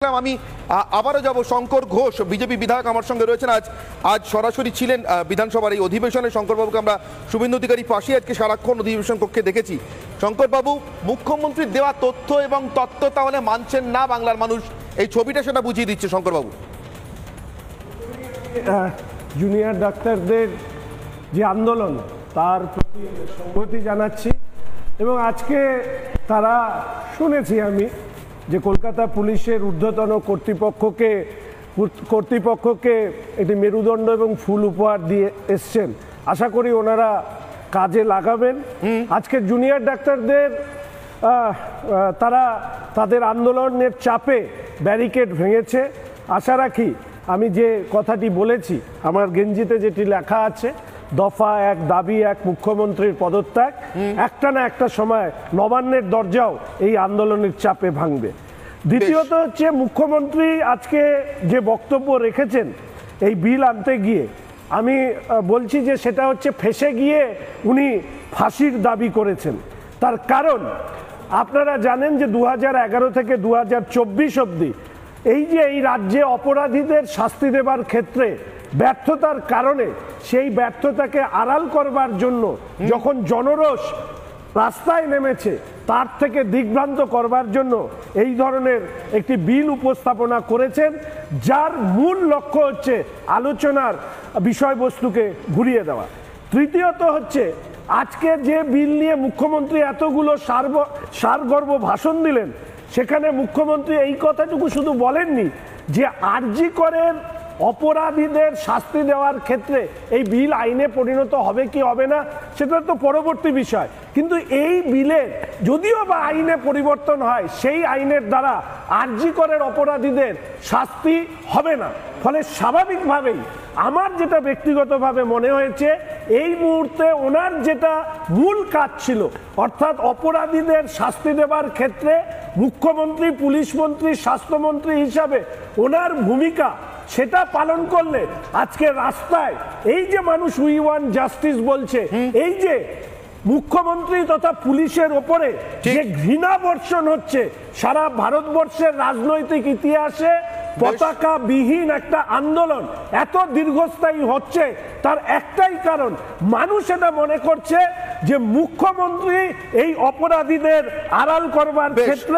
আমি আবারও যাব শঙ্কর ঘোষ বিজেপি বিধায়ক আমার সঙ্গে রয়েছেন। আজ সরাসরি ছিলেন বিধানসভার এই অধিবেশনে। শঙ্করবাবুকে আমরা শুভেন্দু অধিকারী পাশে আজকে সারাক্ষণ অধিবেশন কক্ষে দেখেছি। শঙ্করবাবু, মুখ্যমন্ত্রীর দেওয়া তথ্য এবং তত্ত্ব তাহলে মানছেন না বাংলার মানুষ, এই ছবিটা সেটা বুঝিয়ে দিচ্ছে শঙ্করবাবু। জুনিয়র ডাক্তারদের যে আন্দোলন তার প্রতি সংহতি জানাচ্ছি এবং আজকে তারা শুনেছি আমি যে কলকাতা পুলিশের ঊর্ধ্বতন কর্তৃপক্ষকে একটি মেরুদণ্ড এবং ফুল উপহার দিয়ে এসছেন। আশা করি ওনারা কাজে লাগাবেন। আজকে জুনিয়র ডাক্তারদের তারা তাদের আন্দোলনের চাপে ব্যারিকেড ভেঙেছে। আশা রাখি আমি যে কথাটি বলেছি আমার গেঞ্জিতে যেটি লেখা আছে, দফা এক, দাবি এক, মুখ্যমন্ত্রীর পদত্যাগ, একটা না একটা সময় নবান্নের দরজাও এই আন্দোলনের চাপে ভাঙবে। দ্বিতীয়ত হচ্ছে, মুখ্যমন্ত্রী আজকে যে বক্তব্য রেখেছেন এই বিল আনতে গিয়ে, আমি বলছি যে সেটা হচ্ছে ফেঁসে গিয়ে উনি ফাঁসির দাবি করেছেন। তার কারণ আপনারা জানেন যে 2011 থেকে 2024 অবধি এই রাজ্যে অপরাধীদের শাস্তি দেবার ক্ষেত্রে ব্যর্থতার কারণে সেই ব্যর্থতাকে আড়াল করবার জন্য যখন জনরোষ রাস্তায় নেমেছে, তার থেকে দিগ্ভ্রান্ত করবার জন্য এই ধরনের একটি বিল উপস্থাপনা করেছেন, যার মূল লক্ষ্য হচ্ছে আলোচনার বিষয়বস্তুকে ঘুরিয়ে দেওয়া। তৃতীয়ত হচ্ছে, আজকে যে বিল নিয়ে মুখ্যমন্ত্রী এতগুলো সারগর্ব ভাষণ দিলেন, সেখানে মুখ্যমন্ত্রী এই কথাটুকু শুধু বলেননি যে আরজি করের অপরাধীদের শাস্তি দেওয়ার ক্ষেত্রে এই বিল আইনে পরিণত হবে কি হবে না সেটা তো পরবর্তী বিষয়, কিন্তু এই বিলের যদিও বা আইনে পরিবর্তন হয়, সেই আইনের দ্বারা আরজি করের অপরাধীদের শাস্তি হবে না। ফলে স্বাভাবিকভাবেই আমার যেটা ব্যক্তিগতভাবে মনে হয়েছে, এই মুহূর্তে ওনার যেটা মূল কাজ ছিল, অর্থাৎ অপরাধীদের শাস্তি দেবার ক্ষেত্রে মুখ্যমন্ত্রী, পুলিশ মন্ত্রী, স্বাস্থ্যমন্ত্রী হিসাবে ওনার ভূমিকা, সেটা পালন করলে আজকে রাস্তায় এই যে মানুষ উই ওয়ান্ট জাস্টিস বলছে, এই যে মুখ্যমন্ত্রী তথা পুলিশের ওপরে যে ঘৃণা বর্ষণ হচ্ছে, সারা ভারতবর্ষের রাজনৈতিক ইতিহাসে পতাকা বিহীন একটা আন্দোলন এত দীর্ঘস্থায়ী হচ্ছে, তার একটাই কারণ, মানুষ এটা মনে করছে যে মুখ্যমন্ত্রী এই অপরাধীদের আড়াল করবার ক্ষেত্রে